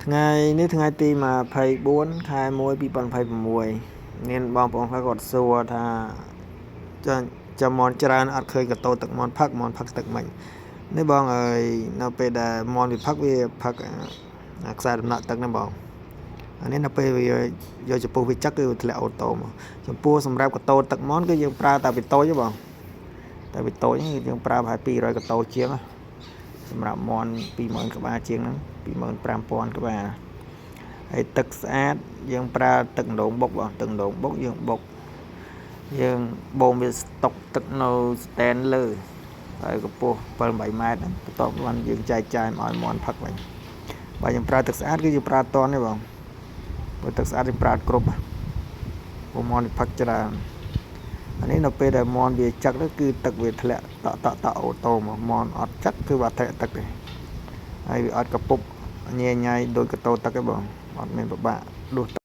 Ngàyនេះថ្ងៃទី24ខែ1 2026មានបងប្អូនខ្លះគាត់សួរថាចាំមន់ច្រើនអត់ឃើញកតោទឹកមន់ផឹកទឹកមិននេះបងអើយនៅពេលដែលមន់វាផឹកខ្សែដំណក់ទឹកហ្នឹងបងអានេះនៅពេលវាយកចំពោះវាចឹកគឺធ្លាក់អូតូមកចំពោះសម្រាប់កតោទឹកមន់គឺយើងប្រើតែប៊ីតូចទេបងតែប៊ីតូចនេះយើងប្រើប្រហែល200កតោជាងសម្រាប់មន់20000ក្បាលជាងហ្នឹង25000ក្បាលហើយទឹកស្អាតយើងប្រើទឹកដងបុកបងទឹកដងបុកយើងបូមវាស្តុកទឹកនៅស្តែនលើហើយកម្ពស់7-8ម៉ែត្របន្ទាប់បានយើងចែកចាយឲ្យមន់ផឹកវិញបើយើងប្រើទឹកស្អាតគឺយើងប្រើតន់ទេបងបើទឹកស្អាតយើងប្រើគ្រប់ព្រោះមន់វាផឹកច្រើនអានេះនៅពេលដែលមន់វាចឹកទៅគឺទឹកវាធ្លាក់តអូតូមកមន់អត់ចឹកគឺវាធ្លាក់ទឹកទេហើយវាអត់កពុបញ៉ៃដូចកតោទឹកទេបងអត់មានពិបាកដួស